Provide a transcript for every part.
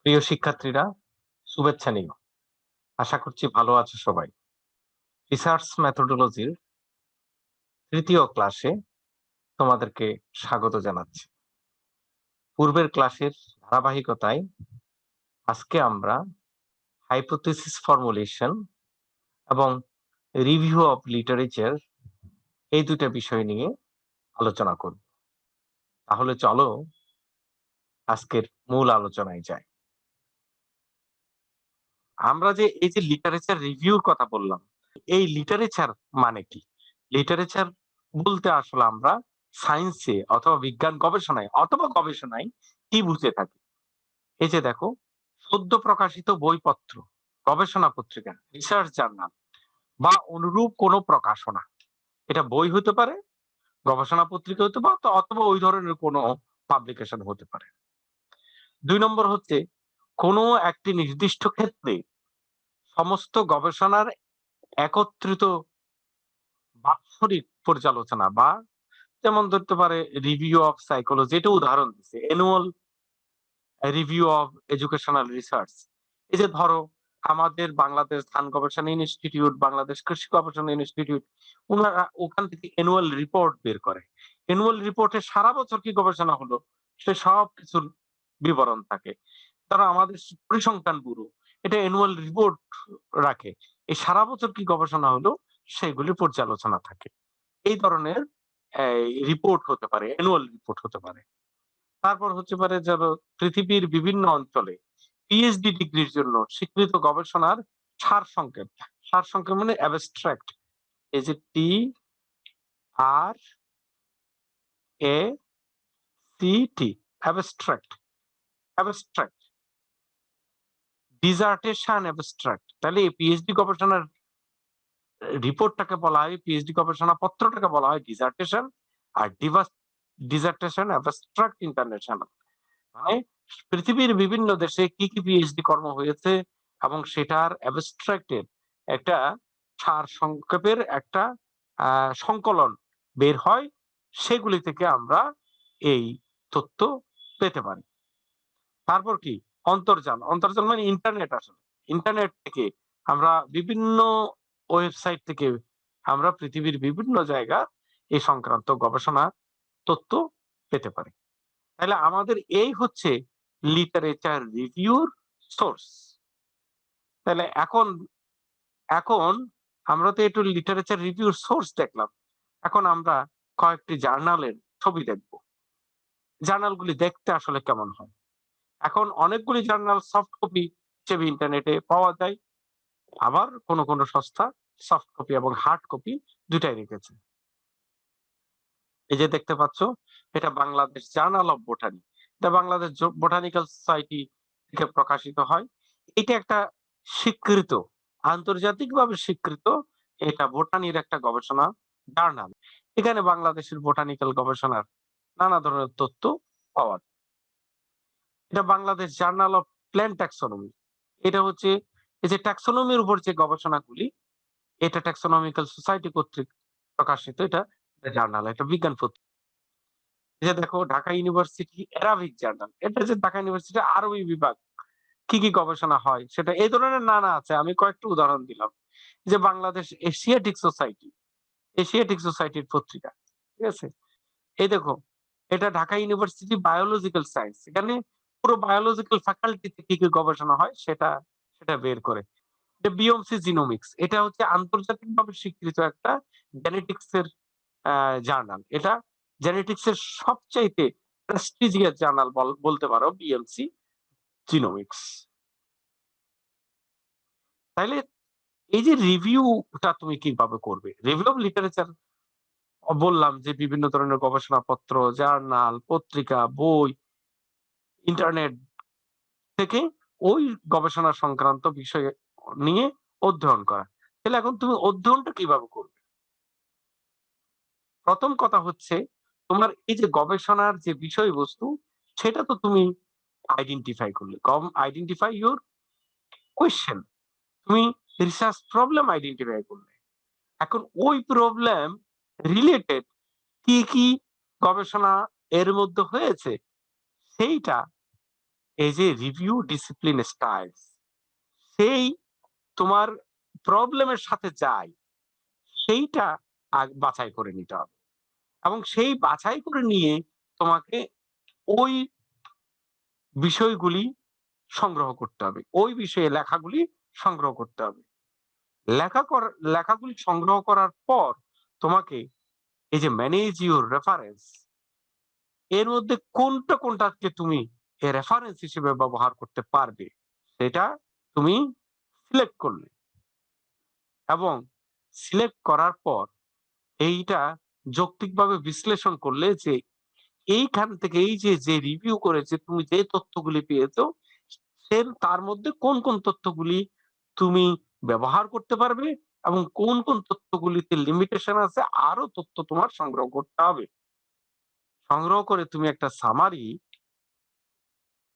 প্রিয় শিক্ষার্থীরা, শুভেচ্ছা নিও। আশা করছি ভালো আছো সবাই। রিসার্চ মেথোডোলজির ৩য় ক্লাসে তোমাদেরকে স্বাগত জানাচ্ছি। পূর্বের ক্লাসের ধারাবাহিকতায় আজকে আমরা হাইপোথিসিস ফর্মুলেশন এবং রিভিউ অফ লিটারেচার এই দুইটা বিষয় নিয়ে আলোচনা করব। তাহলে চলো আজকের মূল আলোচনায় যাই। আমরা যে এই যে লিটারেচার রিভিউর কথা বললাম, এই লিটারেচার মানে কি? লিটারেচার বলতে আসলে আমরা সায়েন্সে অথবা বিজ্ঞান গবেষণায় কি বুঝে থাকি? এই যে দেখো, সদ্য প্রকাশিত বইপত্র, গবেষণা পত্রিকা, রিসার্চ জার্নাল বা অনুরূপ কোনো প্রকাশনা। এটা বই হতে পারে, গবেষণা পত্রিকা হতে পারে, অথবা ওই ধরনের কোনো পাবলিকেশন হতে পারে। ২ নম্বর হচ্ছে কোনো একটি নির্দিষ্ট ক্ষেত্রে সমস্ত গবেষণার একত্রিত বাৎসরিক পর্যালোচনা, বা যেমন ধরতে পারে রিভিউ অফ সাইকোলজি, এটা উদাহরণ দিচ্ছে, annual review of educational research. এই যে ধরো, আমাদের বাংলাদেশ ধান গবেষণা ইনস্টিটিউট, বাংলাদেশ কৃষি গবেষণা ইনস্টিটিউট, ওনারা ওখান থেকে অ্যানুয়াল রিপোর্ট বের করে। অ্যানুয়াল রিপোর্টে সারা বছর কি গবেষণা হলো সে সব কিছুর বিবরণ থাকে। তারা আমাদের পরিসংখ্যান ব্যুরো, এটা অ্যানুয়াল রিপোর্ট রাখে, এই সারা বছর কি গবেষণা হলো সেগুলি পর্যালোচনা থাকে। এই ধরনের রিপোর্ট হতে পারে, অ্যানুয়াল রিপোর্ট হতে পারে। তারপর হতে পারে যেন পৃথিবীর বিভিন্ন অঞ্চলে পিএইচডি ডিগ্রির জন্য স্বীকৃত গবেষণার সারসংক্ষেপ। সারসংক্ষেপ মানে অ্যাবস্ট্রাক্ট, এই যে TRACT, abstract, abstract, dissertation abstract. তাহলে এই পিএইচডি গবেষণার রিপোর্টটাকে বলা হয়, পিএইচডি গবেষণা পত্রটাকে বলা হয় ডিজার্টেশন। আর ডিজার্টেশন অ্যাবস্ট্রাক্ট ইন্টারন্যাশনাল মানে পৃথিবীর বিভিন্ন দেশে কি কি পিএইচডি কর্ম হয়েছে এবং সেটার অ্যাবস্ট্রাক্টের একটা সার সংক্ষেপের একটা সংকলন বের হয়। সেগুলি থেকে আমরা এই তথ্য পেতে পারি। তারপর কি অন্তর্জাল, অন্তর্জাল মানে ইন্টারনেট। আসলে ইন্টারনেট থেকে আমরা বিভিন্ন ওয়েবসাইট থেকে আমরা পৃথিবীর বিভিন্ন জায়গা এই সংক্রান্ত গবেষণা তথ্য পেতে পারি। তাহলে আমাদের এই হচ্ছে লিটারেচার রিভিউর সোর্স। তাহলে এখন এখন আমরা তো একটু লিটারেচার রিভিউর সোর্স দেখলাম। এখন আমরা কয়েকটি জার্নালের ছবি দেখব। জার্নালগুলি দেখতে আসলে কেমন হয়। এখন অনেকগুলি জার্নাল সফট কপি হিসেবে ইন্টারনেটে পাওয়া যায়, আবার কোন কোন সংস্থা সফট কপি এবং হার্ড কপি দুটাই রেখেছে। এই যে দেখতে পাচ্ছ, এটা বাংলাদেশ জার্নাল অফ বোটানি, এটা বাংলাদেশ বোটানিক্যাল সোসাইটি থেকে প্রকাশিত হয়। এটা একটা স্বীকৃত, আন্তর্জাতিকভাবে স্বীকৃত, এটা বোটানির একটা গবেষণা জার্নাল। এখানে বাংলাদেশের বোটানিক্যাল গবেষণার নানা ধরনের তথ্য পাওয়া যায়। এটা Bangladesh journal of plant taxonomy, এটা হচ্ছে এই যে ট্যাক্সোনমির উপর যে গবেষণাগুলি, এটা ট্যাক্সোনমিক্যাল সোসাইটি কর্তৃক প্রকাশিত, এটা জার্নাল, এটা বিজ্ঞান পত্রিকা। এই যে দেখো, ঢাকা ইউনিভার্সিটি অ্যারাবিক জার্নাল, এটা যে ঢাকা ইউনিভার্সিটি আরবি বিভাগ কি কি গবেষণা হয় সেটা, এই ধরনের নানা আছে। আমি কয়েকটা উদাহরণ দিলাম। যে বাংলাদেশ এশিয়াটিক সোসাইটির পত্রিকা, ঠিক আছে। এই দেখো, এটা ঢাকা ইউনিভার্সিটি বায়োলজিক্যাল সায়েন্স, এখানে পুরো বায়োলজিক্যাল ফ্যাকাল্টিতে কি কি গবেষণা হয় সেটা সেটা বের করে। বিএমসি জিনোমিক্স, এটা হচ্ছে আন্তর্জাতিকভাবে স্বীকৃত একটা জেনেটিক্স এর জার্নাল। এটা জেনেটিক্স এর সবচাইতে প্রেস্টিজিয়াস জার্নাল বলতে পারো বিএমসি জিনোমিক্স। তাইলে এই যে রিভিউটা তুমি কিভাবে করবে? রিভিউ অফ লিটারেচার বললাম যে বিভিন্ন ধরনের গবেষণাপত্র, জার্নাল, পত্রিকা, বই, ইন্টারনেট থেকে ওই গবেষণা সংক্রান্ত বিষয়ে নিয়ে অধ্যয়ন করা। তাহলে এখন তুমি অধ্যয়নটা কিভাবে করবে? প্রথম কথা হচ্ছে, তোমার এই যে গবেষণার যে বিষয়বস্তু, সেটা তো তুমি আইডেন্টিফাই করলে, আইডেন্টিফাই ইউর কোয়েশ্চেন, তুমি রিসার্চ প্রবলেম আইডেন্টিফাই করলে। এখন ওই প্রবলেম রিলেটেড কি কি গবেষণা এর মধ্যে হয়েছে সেইটা এই যে রিভিউ ডিসিপ্লিন স্টাইল, সেই তোমার প্রবলেমের সাথে যায় সেইটা বাছাই করে নিতে হবে, এবং সেই বাছাই করে নিয়ে তোমাকে ওই বিষয়গুলি সংগ্রহ করতে হবে, ওই বিষয়ে লেখাগুলি সংগ্রহ করতে হবে। লেখাগুলি সংগ্রহ করার পর তোমাকে এই যে ম্যানেজ ইউর রেফারেন্স, এর মধ্যে কোনটাকে তুমি রেফারেন্স হিসেবে ব্যবহার করতে পারবে সেটা তুমি সিলেক্ট করলে, এবং সিলেক্ট করার পর এইটা যৌক্তিকভাবে বিশ্লেষণ করলে যে এইখান থেকে এই যে রিভিউ করেছে তুমি যে তথ্যগুলি পেয়েছো তার মধ্যে কোন কোন তথ্যগুলি তুমি ব্যবহার করতে পারবে এবং কোন কোন তথ্যগুলিতে লিমিটেশন আছে, আরো তথ্য তোমার সংগ্রহ করতে হবে। সংগ্রহ করে তুমি একটা সামারি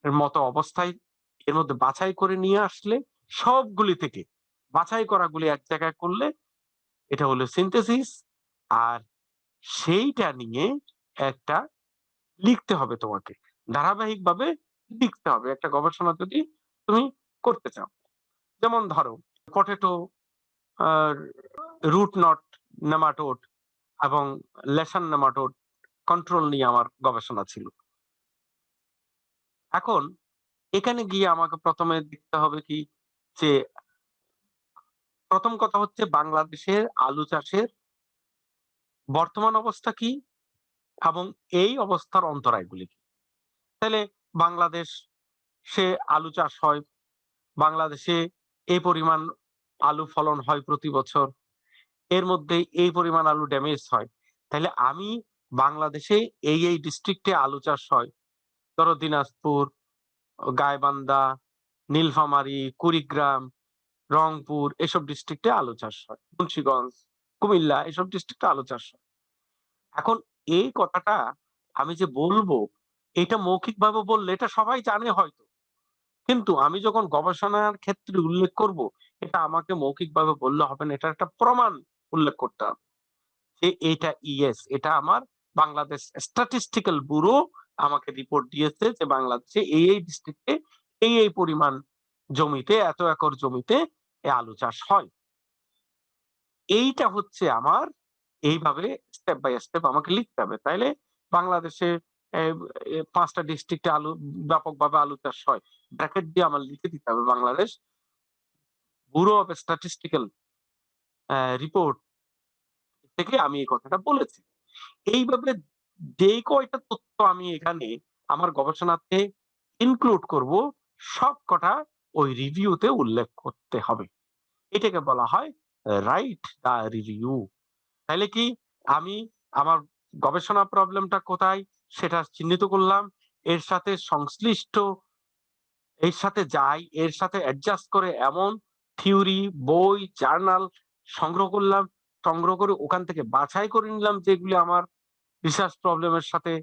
এর মতো অবস্থায় এর মধ্যে বাছাই করে নিয়ে আসলে, সবগুলি থেকে বাছাই করাগুলি এক জায়গায় করলে এটা হলো সিনথেসিস। আর সেইটা নিয়ে একটা লিখতে হবে, তোমাকে ধারাবাহিকভাবে লিখতে হবে একটা গবেষণা যদি তুমি করতে চাও। যেমন ধরো পটেটো রুট নট নেমাটোড এবং লেশন নেমাটোড কন্ট্রোল নিয়ে আমার গবেষণা ছিল। এখন এখানে গিয়ে আমাকে প্রথমে দেখতে হবে কি, যে প্রথম কথা হচ্ছে বাংলাদেশের আলু চাষের বর্তমান অবস্থা কি এবং এই অবস্থার অন্তরায়গুলি কি। তাহলে বাংলাদেশ সে আলু চাষ হয়, বাংলাদেশে এই পরিমাণ আলু ফলন হয় প্রতি বছর, এর মধ্যে এই পরিমাণ আলু ড্যামেজ হয়। তাহলে আমি বাংলাদেশে এই ডিস্ট্রিক্টে আলু চাষ হয়, ধরো দিনাজপুর, গাইবান্ধা, নীলফামারী, কুড়িগ্রাম, রংপুর, এসব ডিস্ট্রিক্টে আলু চাষ হয়, মুন্সিগঞ্জ, কুমিল্লা, এসব ডিস্ট্রিক্টে আলু চাষ হয়। এখন এই কথাটা আমি যে বলবো, এটা মৌখিকভাবে বললে এটা সবাই জানে হয়তো, কিন্তু আমি যখন গবেষণার ক্ষেত্রে উল্লেখ করব, এটা আমাকে মৌখিকভাবে বললে হবে না, এটা একটা প্রমাণ উল্লেখ করতে হবে যে এটা ইয়েস, এটা আমার বাংলাদেশ স্ট্যাটিস্টিক্যাল ব্যুরো আমাকে রিপোর্ট দিয়েছে যে বাংলাদেশে এই ডিস্ট্রিক্টে এই পরিমাণ জমিতে, এত একর জমিতে আলু চাষ হয়। এইটা হচ্ছে আমার, এইভাবে স্টেপ বাই স্টেপ আমাকে লিখতে হবে। তাইলে বাংলাদেশে 5টা ডিস্ট্রিক্টে ব্যাপকভাবে আলু চাষ হয়, ব্র্যাকেট দিয়ে আমার লিখে দিতে হবে Bangladesh bureau of statistical report থেকে আমি এই কথাটা বলেছি। এইভাবে যে কয়টা তথ্য আমি এখানে আমার গবেষণাতে ইনক্লুড করব, সব কটা ওই রিভিউতে উল্লেখ করতে হবে। এটাকে বলা হয় রাইট দা রিভিউ। তাইলে কি আমি আমার গবেষণা প্রবলেমটা কোথায় সেটা চিহ্নিত করলাম, এর সাথে সংশ্লিষ্ট, এর সাথে যাই, এর সাথে অ্যাডজাস্ট করে এমন থিওরি, বই, জার্নাল সংগ্রহ করলাম, সংগ্রহ করে ওখান থেকে বাছাই করে নিলাম যেগুলি আমার রিসার্চ প্রবলেমের সাথে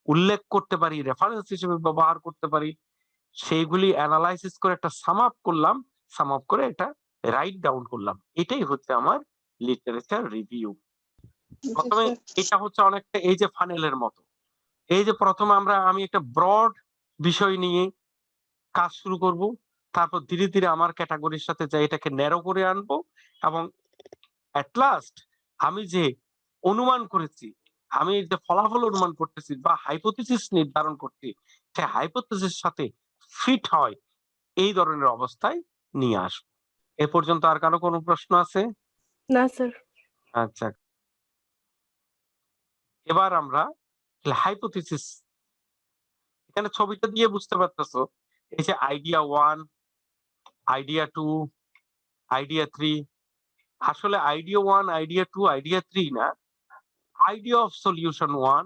উল্লেখ করতে পারি, রেফারেন্স হিসেবে ব্যবহার করতে পারি, সেইগুলি অ্যানালাইসিস করে একটা সাম আপ করলাম, সাম আপ করে এটা রাইট ডাউন করলাম। এটাই হচ্ছে আমার লিটারেচার রিভিউ। জি প্রথমে স্যার। এটা হচ্ছে অনেকটা এই যে ফানেলের মতো, এই যে প্রথমে আমি একটা ব্রড বিষয় নিয়ে কাজ শুরু করব, তারপর ধীরে ধীরে আমার ক্যাটাগরির সাথে যাই এটাকে ন্যারো করে আনবো, এবং এট লাস্ট আমি যে অনুমান করেছি, আমি যে ফলাফল অনুমান করতেছি বা হাইপোথিসিস নির্ধারণ করছি, সেই হাইপোথিসিস সাথে ফিট হয় এই ধরনের অবস্থায় নিয়ে আসবো। এ পর্যন্ত আর কারো কোনো প্রশ্ন আছে? না স্যার। আচ্ছা, এবার আমরা হাইপোথিসিস, এখানে ছবিটা দিয়ে বুঝতে পারতেছো, এই যে আইডিয়া 1, আইডিয়া 2, আইডিয়া 3, আসলে আইডিয়া 1, আইডিয়া 2, আইডিয়া 3 না, idea of solution 1,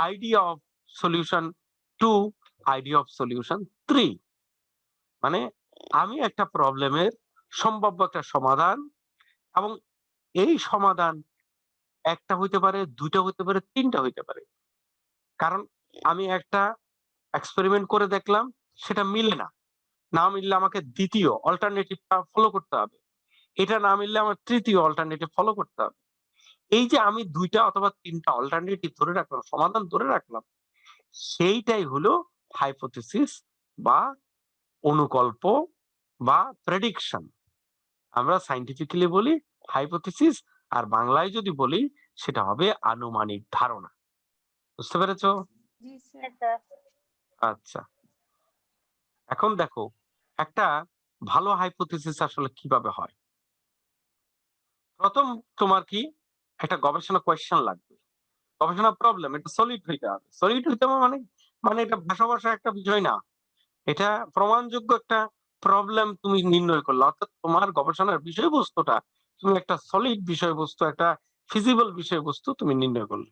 idea of solution 2, idea of solution 3। মানে আমি একটা প্রবলেমের সম্ভাব্য একটা সমাধান, এবং এই সমাধান একটা হইতে পারে, দুইটা হইতে পারে, তিনটা হইতে পারে। কারণ আমি একটা এক্সপেরিমেন্ট করে দেখলাম সেটা মিলে না, না মিললে আমাকে দ্বিতীয় অল্টারনেটিভটা ফলো করতে হবে, এটা না মিললে আমার তৃতীয় অল্টারনেটিভ ফলো করতে হবে। এই যে আমি ২টা অথবা ৩টা অল্টারনেটিভ ধরে রাখলাম, সমাধান ধরে রাখলাম, সেইটাই হলো হাইপোথিসিস বা অনুকল্প বা প্রেডিকশন। আমরা সাইন্টিফিক্যালি বলি হাইপোথিসিস, আর বাংলায় যদি বলি সেটা হবে আনুমানিক ধারণা। বুঝতে পেরেছো? জি স্যার। আচ্ছা, এখন দেখো একটা ভালো হাইপোথিসিস আসলে কিভাবে হয়। প্রথম তোমার কি একটা গবেষণা কোয়েশ্চেন লাগবে, গবেষণা প্রবলেম, এটা সলিড হইতে হবে। সলিড হইতে হবে মানে মানে এটা ভাষা ভাষা একটা বিষয় না, এটা প্রমাণযোগ্য একটা প্রবলেম তুমি নির্ণয় করলে, অর্থাৎ তোমার গবেষণার বিষয়বস্তুটা তুমি একটা সলিড বিষয়বস্তু, একটা ফিজিবল বিষয়বস্তু তুমি নির্ণয় করলে।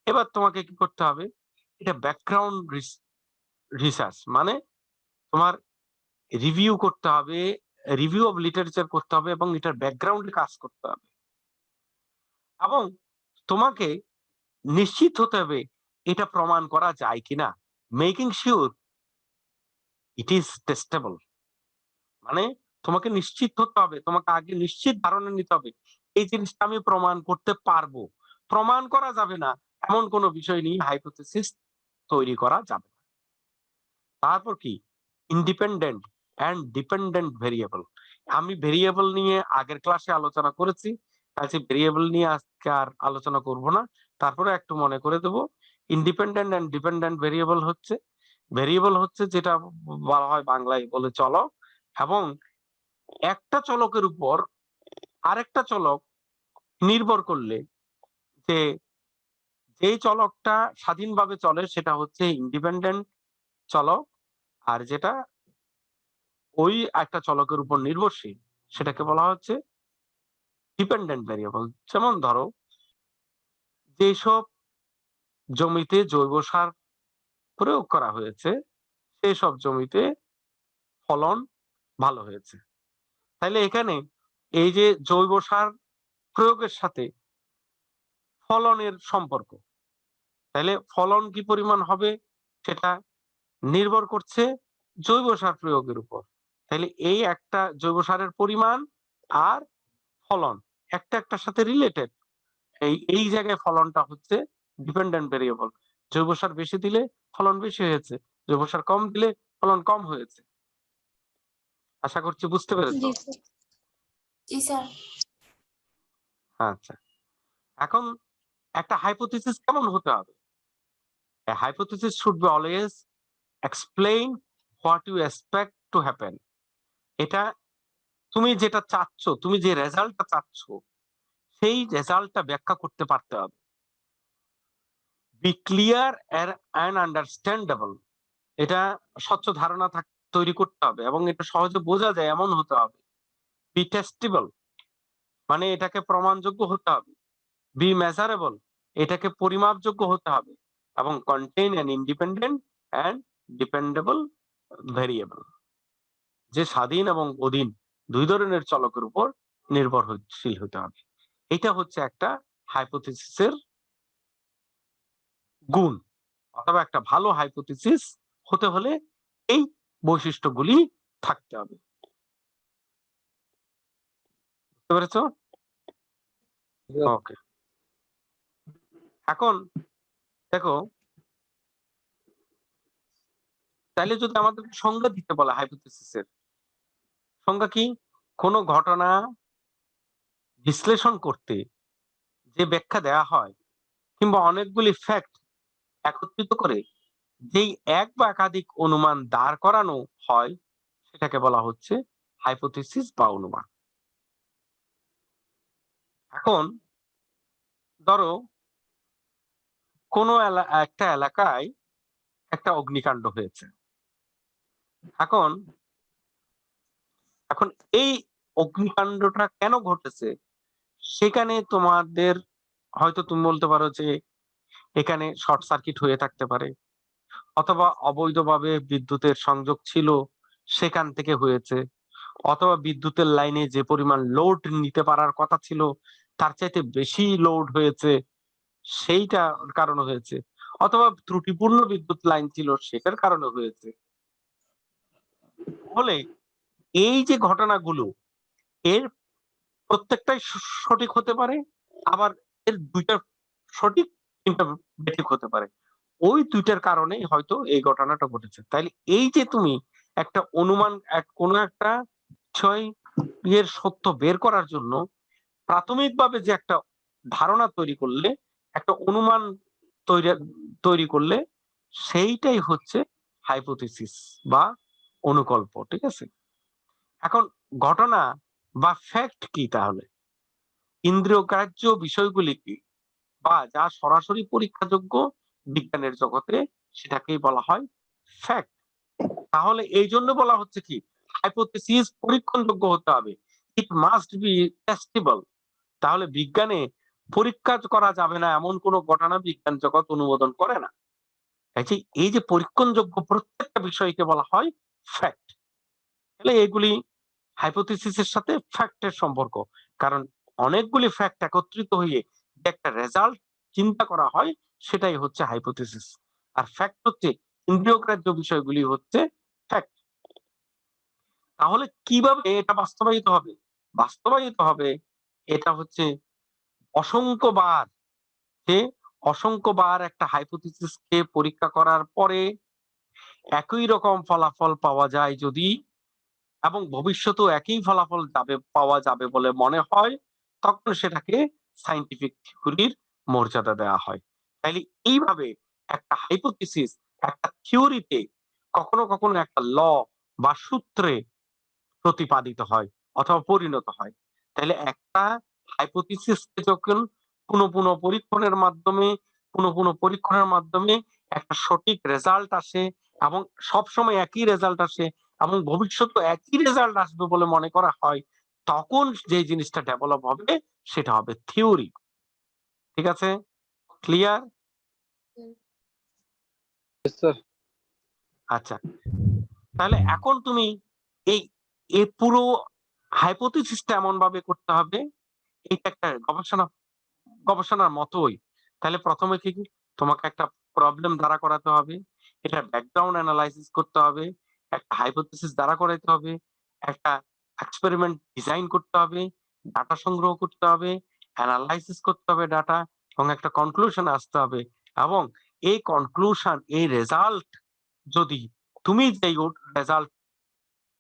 এবার তোমাকে কি করতে হবে, এটা ব্যাকগ্রাউন্ড রিসার্চ, মানে তোমার রিভিউ করতে হবে, রিভিউ অফ লিটারেচার করতে হবে এবং এটার ব্যাকগ্রাউন্ডে কাজ করতে হবে। এবং তোমাকে নিশ্চিত হতে হবে এটা প্রমাণ করা যায় কিনা, making sure it is testable. মানে তোমাকে নিশ্চিত হতে হবে, তোমাকে আগে নিশ্চিত ধারণা নিতে হবে এই জিনিসটা আমি প্রমাণ করতে পারবো। প্রমাণ করা যাবে না এমন কোনো বিষয় নিয়ে হাইপোথিসিস তৈরি করা যাবে না। তারপর কি, ইন্ডিপেন্ডেন্ট অ্যান্ড ডিপেন্ডেন্ট ভেরিয়েবল। আমি ভেরিয়েবল নিয়ে আগের ক্লাসে আলোচনা করেছি, কাজে ভেরিয়েবল নিয়ে আজকে আর আলোচনা করব না। তারপরে একটু মনে করে দেব, ইন্ডিপেন্ডেন্ট অ্যান্ড ডিপেন্ডেন্ট ভেরিয়েবল হচ্ছে যেটা বলা হয় বাংলায় বলে চলক, এবং একটা চলকের উপর আরেকটা চলক নির্ভর করলে যে যেই চলকটা স্বাধীনভাবে চলে সেটা হচ্ছে ইন্ডিপেন্ডেন্ট চলক, আর যেটা ওই একটা চলকের উপর নির্ভরশীল সেটাকে বলা হচ্ছে ডিপেন্ডেন্ট ভেরিয়েবল। যেমন ধরো, যেসব জমিতে জৈব সার প্রয়োগ করা হয়েছে সেই সব জমিতে ফলন ভালো হয়েছে। তাইলে এখানে এই যে জৈব সার প্রয়োগের সাথে ফলনের সম্পর্ক, তাহলে ফলন কি পরিমাণ হবে সেটা নির্ভর করছে জৈব সার প্রয়োগের উপর। তাহলে এই একটা জৈব সারের পরিমাণ আর ফলন একটা একটার সাথে রিলেটেড। এই জায়গায় ফলনটা হচ্ছে ডিপেন্ডেন্ট ভেরিয়েবল। জৈব সার বেশি দিলে ফলন বেশি হয়েছে, জৈব সার কম দিলে ফলন কম হয়েছে। আশা করছি বুঝতে পেরেছো। জি স্যার। জি স্যার। আচ্ছা, এখন একটা হাইপোথিসিস কেমন হতে হবে? A hypothesis should be always explain what you expect to happen. এটা তুমি যেটা চাচ্ছ, তুমি যে রেজাল্টটা চাচ্ছ সেই রেজাল্টটা ব্যাখ্যা করতে পারতে হবে। বি ক্লিয়ার অ্যান্ড আন্ডারস্ট্যান্ডেবল, এটা স্বচ্ছ ধারণা তৈরি করতে হবে এবং এটা সহজে বোঝা যায় এমন হতে হবে। বি টেস্টেবল, মানে এটাকে প্রমাণযোগ্য হতে হবে। বি মেজারেবল, এটাকে পরিমাপযোগ্য হতে হবে। এবং contain an independent and dependable variable, যে স্বাধীন এবং অধীন দুই ধরনের চলকের উপর নির্ভরশীল হতে হবে। এটা হচ্ছে একটা হাইপোথিসিসের গুণ, অথবা একটা ভালো হাইপোথিসিস হতে হলে এই বৈশিষ্ট্যগুলি থাকতে হবে। বুঝতে পেরেছো? ওকে, এখন দেখো, তাইলে যদি আমাদের সংজ্ঞা দিতে বলা হাইপোথিসিসের সংজ্ঞা কি, কোন ঘটনা বিশ্লেষণ করতে যে ব্যাখ্যা দেওয়া হয় কিংবা অনেকগুলি ফ্যাক্ট একত্রিত করে যেই এক বা একাধিক অনুমান দাঁড় করানো হয় সেটাকে বলা হচ্ছে হাইপোথিসিস বা অনুমান। এখন ধরো কোনো একটা এলাকায় একটা অগ্নিকাণ্ড হয়েছে। এখন এখন এই অগ্নিকাণ্ডটা কেন ঘটেছে সেখানে তোমাদের হয়তো তুমি বলতে পারো যে এখানে শর্ট সার্কিট হয়ে থাকতে পারে, অথবা অবৈধভাবে বিদ্যুতের সংযোগ ছিল সেখান থেকে হয়েছে, অথবা বিদ্যুতের লাইনে যে পরিমাণ লোড নিতে পারার কথা ছিল তার চাইতে বেশি লোড হয়েছে সেইটার কারণে হয়েছে, অথবা ত্রুটিপূর্ণ বিদ্যুৎ লাইন ছিল সেটার কারণে হয়েছে। ফলে এই যে ঘটনাগুলো এর প্রত্যেকটাই সঠিক হতে পারে, আবার এর দুইটা সঠিক তিনটা বেঠিক হতে পারে। ওই দুইটার কারণেই হয়তো এই ঘটনাটা ঘটেছে। তাইলে এই যে তুমি একটা অনুমান কোনো একটা বিষয় এর সত্য বের করার জন্য প্রাথমিকভাবে যে একটা ধারণা তৈরি করলে, একটা অনুমান তৈরি তৈরি করলে, সেইটাই হচ্ছে হাইপোথিসিস বা অনুকল্প। ঠিক আছে? এখন ঘটনা বা ফ্যাক্ট কি তাহলে? ইন্দ্রিয়গ্রাহ্য বিষয়গুলি কি বা যা সরাসরি পরীক্ষাযোগ্য বিজ্ঞানের জগতে, সেটাকেই বলা হয় ফ্যাক্ট। তাহলে এই জন্য বলা হচ্ছে কি, হাইপোথিসিস পরীক্ষণযোগ্য হতে হবে, ইট মাস্ট বি টেস্টেবল। তাহলে বিজ্ঞানে পরীক্ষা করা যাবে না এমন কোন ঘটনা বিজ্ঞান জগৎ অনুমোদন করে না। এই যে পরীক্ষণযোগ্য প্রত্যেকটা বিষয়কে বলা হয় ফ্যাক্ট। তাহলে এগুলি হাইপোথিসিসের সাথে ফ্যাক্টের সম্পর্ক। কারণ অনেকগুলি ফ্যাক্ট একত্রিত হয়ে যে একটা রেজাল্ট চিন্তা করা হয়, সেটাই হচ্ছে হাইপোথিসিস। আর ফ্যাক্ট হচ্ছে ইন্দ্রিয়গ্রাহ্য বিষয়গুলি হচ্ছে ফ্যাক্ট। তাহলে কিভাবে এটা বাস্তবায়িত হবে? বাস্তবায়িত হবে এটা হচ্ছে অসংখ্যবার, যে অসংখ্যবার একটা হাইপোথিসিসকে পরীক্ষা করার পরে একই রকম ফলাফল পাওয়া যায় যদি, এবং ভবিষ্যতেও একই ফলাফল পাওয়া যাবে বলে মনে হয়, তখন সেটাকে সায়েন্টিফিক থিওরির মর্যাদা দেওয়া হয়। তাইলে এইভাবে একটা হাইপোথিসিস একটা থিওরিতে কখনো কখনো একটা ল বা সূত্রে প্রতিপাদিত হয় অথবা পরিণত হয়। তাইলে একটা হাইপোথিসিসকে যখন পুনঃ পুনঃ পরীক্ষণের মাধ্যমে একটা সঠিক রেজাল্ট আসে, এবং সবসময় একই রেজাল্ট আসে, এবং ভবিষ্যতে একই রেজাল্ট আসবে বলে মনে করা হয়, তখন যে জিনিসটা ডেভেলপ হবে সেটা হবে থিওরি। ঠিক আছে? ক্লিয়ার? আচ্ছা, তাহলে এখন তুমি এই এই পুরো হাইপোথিসিসটা এমন ভাবে করতে হবে, এটা একটা গবেষণার মতোই। তাহলে প্রথমে কি তোমাকে একটা প্রবলেম দাঁড়া করাতে হবে, এটা ব্যাকগ্রাউন্ড অ্যানালাইসিস করতে হবে, একটা হাইপোথিসিস দাঁড়া করাইতে হবে, একটা এক্সপেরিমেন্ট ডিজাইন করতে হবে, ডাটা সংগ্রহ করতে হবে, অ্যানালাইসিস করতে হবে ডাটা, এবং একটা কনক্লুশন আসতে হবে। এবং এই কনক্লুশন, এই রেজাল্ট, যদি তুমি যেই রেজাল্ট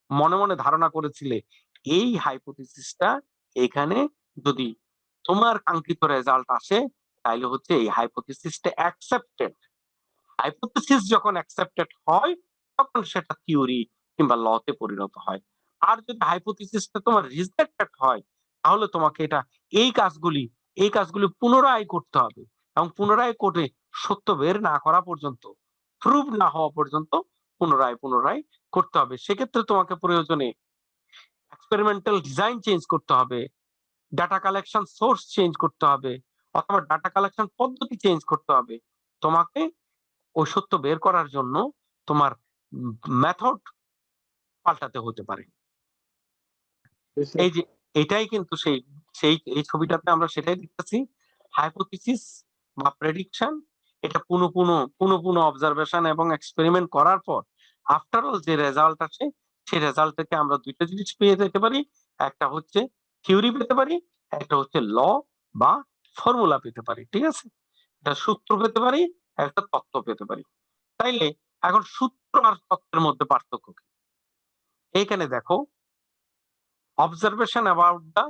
মনে মনে ধারণা করেছিলে, এই হাইপোথিসিসটা এখানে যদি তোমার কাঙ্ক্ষিত রেজাল্ট আসে, তাইলে হচ্ছে এই হাইপোথিসিসটা অ্যাকসেপ্টেড। হাইপোথিসিস যখন অ্যাকসেপ্টেড হয়, তখন সেটা থিওরি কিংবা লতে পরিণত হয়। আর যদি হাইপোথিসিসটা তোমার রিজেক্টেড হয়, তাহলে তোমাকে এই কাজগুলি পুনরায় করতে হবে, এবং পুনরায় করে সত্য বের না করা পর্যন্ত, প্রুভ না হওয়া পর্যন্ত পুনরায় পুনরায় করতে হবে। সেক্ষেত্রে তোমাকে প্রয়োজনে এক্সপেরিমেন্টাল ডিজাইন চেঞ্জ করতে হবে, ডাটা কালেকশন সোর্স চেঞ্জ করতে হবে, অথবা ডাটা কালেকশন পদ্ধতি চেঞ্জ করতে হবে। তোমাকে ওই সত্য বের করার জন্য তোমার মেথড পাল্টাতে হতে পারে। এই যে এটাই কিন্তু সেই সেই এই ছবিটাতে আমরা সেটাই দেখতেছি। হাইপোথিসিস বা প্রেডিকশন, এটা পুনঃ পুনঃ অবজারভেশন এবং এক্সপেরিমেন্ট করার পর আফটার অল যে রেজাল্ট আসে, সেই রেজাল্ট থেকে আমরা দুইটা জিনিস পেয়ে যেতে পারি। একটা হচ্ছে থিওরি পেতে পারি, একটা হচ্ছে ল বা ফর্মুলা পেতে পারি। ঠিক আছে? একটা সূত্র পেতে পারি, একটা তত্ত্ব পেতে পারি। তাইলে এখন সূত্র আর তত্ত্বের মধ্যে পার্থক্য কি? এইখানে দেখো, অবজারভেশন অ্যাবাউট দ্য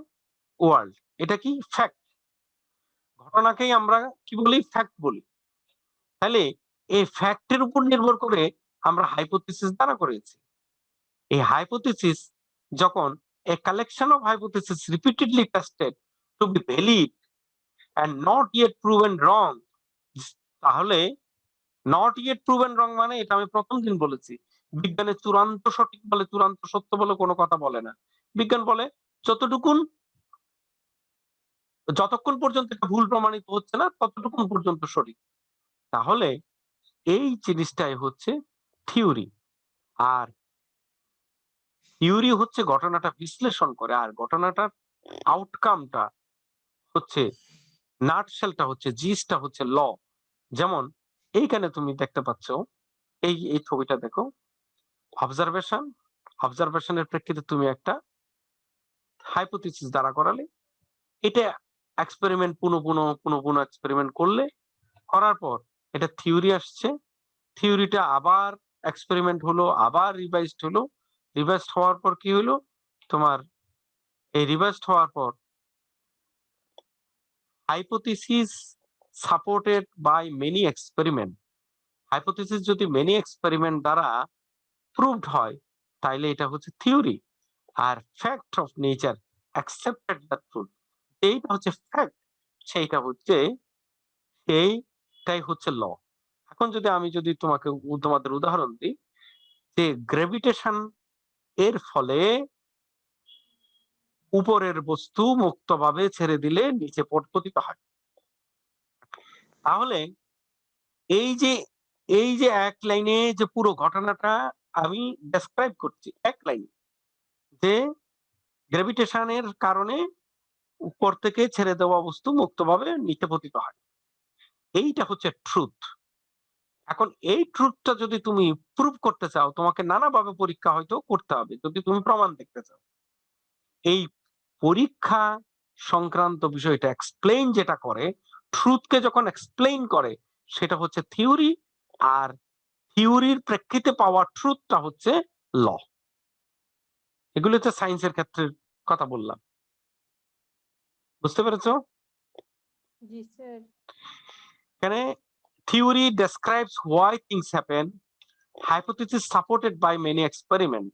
ওয়ার্ল্ড, এটা কি ফ্যাক্ট। ঘটনাকেই আমরা কি বলি? ফ্যাক্ট বলি। তাহলে এই ফ্যাক্টের উপর নির্ভর করে আমরা হাইপোথিসিস দ্বারা করেছি। এই হাইপোথিসিস যখন a collection of hypothesis repeatedly tested to be valid and not yet proven wrong, তাহলে নট ইয়েট প্রুভেন রং মানে, এটা আমি প্রথম দিন বলেছি, বিজ্ঞানে চূড়ান্ত সঠিক বলে, চূড়ান্ত সত্য বলে কোনো কথা বলে না। বিজ্ঞান বলে যতক্ষণ পর্যন্ত এটা ভুল প্রমাণিত হচ্ছে না, ততটুকুন পর্যন্ত সঠিক। তাহলে এই জিনিসটাই হচ্ছে থিওরি। আর থিওরি হচ্ছে ঘটনাটা বিশ্লেষণ করে, আর ঘটনাটার আউটকামটা হচ্ছে, নাটশেলটা হচ্ছে, জিসটা হচ্ছে ল। যেমন এইখানে তুমি দেখতে পাচ্ছ, এই ছবিটা দেখো, অবজারভেশন, অবজারভেশনের প্রেক্ষিতে তুমি একটা হাইপোথিসিস দাঁড়া করালে, এটা এক্সপেরিমেন্ট পুনঃ পুনঃ এক্সপেরিমেন্ট করলে, করার পর এটা থিওরি আসছে, থিওরিটা আবার এক্সপেরিমেন্ট হলো, আবার রিভাইজড হলো, রিভাইজড হওয়ার পর কি হলো, তোমার এই রিভাইজড হওয়ার পর hypothesis supported by many experiment, hypothesis যদি মেনি এক্সপেরিমেন্ট দ্বারা প্রুভড হয় তাইলে এটা হচ্ছে থিওরি। আর fact of nature accepted the truth, এইটা হচ্ছে ফ্যাক্ট, সেইটা হচ্ছে এইটাই হচ্ছে ল। এখন যদি তোমাকে তোমাদের উদাহরণ দিই যে গ্র্যাভিটেশন এর ফলে উপরের বস্তু মুক্তভাবে ছেড়ে দিলে নিচে পতিত হয়, তাহলে এই যে এক লাইনে যে পুরো ঘটনাটা আমি ডেসক্রাইব করছি এক লাইনে, যে গ্র্যাভিটেশনের কারণে উপর থেকে ছেড়ে দেওয়া বস্তু মুক্তভাবে নিচে পতিত হয়, এইটা হচ্ছে ট্রুথ। এখন এই ট্রুথটা যদি তুমি প্রুভ করতে চাও, তোমাকে নানাভাবে পরীক্ষা হয়তো করতে হবে যদি তুমি প্রমাণ দেখতে চাও। এই পরীক্ষা সংক্রান্ত বিষয়টা এক্সপ্লেইন যেটা করে, ট্রুথকে যখন এক্সপ্লেইন করে সেটা হচ্ছে থিওরি, আর থিওরির প্রেক্ষিতে পাওয়া ট্রুথটা হচ্ছে ল। এগুলো হচ্ছে সায়েন্সের ক্ষেত্রে কথা বললাম, বুঝতে পেরেছো? জি স্যার। এখানে theory describes why things happen, hypothesis supported by many experiment,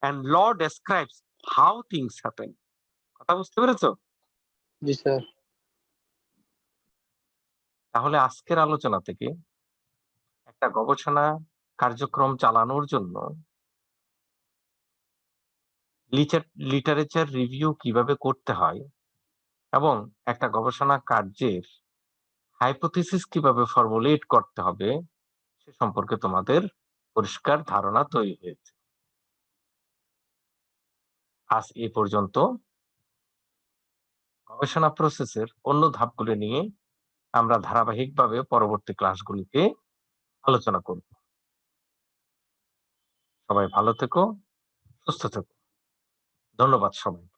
and law describes how things happen. কথা বুঝতে পেরেছো? জি স্যার। তাহলে আজকের আলোচনা থেকে একটা গবেষণা কার্যক্রম চালানোর জন্য লিটারেচার রিভিউ কিভাবে করতে হয় এবং একটা গবেষণা কার্যের হাইপোথিসিস কিভাবে ফর্মুলেট করতে হবে সে সম্পর্কে তোমাদের পরিষ্কার ধারণা তৈরি হয়েছে। আজ এ পর্যন্ত। গবেষণা প্রসেসের অন্য ধাপগুলি নিয়ে আমরা ধারাবাহিকভাবে পরবর্তী ক্লাসগুলিতে আলোচনা করব। সবাই ভালো থেকো, সুস্থ থেকো। ধন্যবাদ সবাইকে।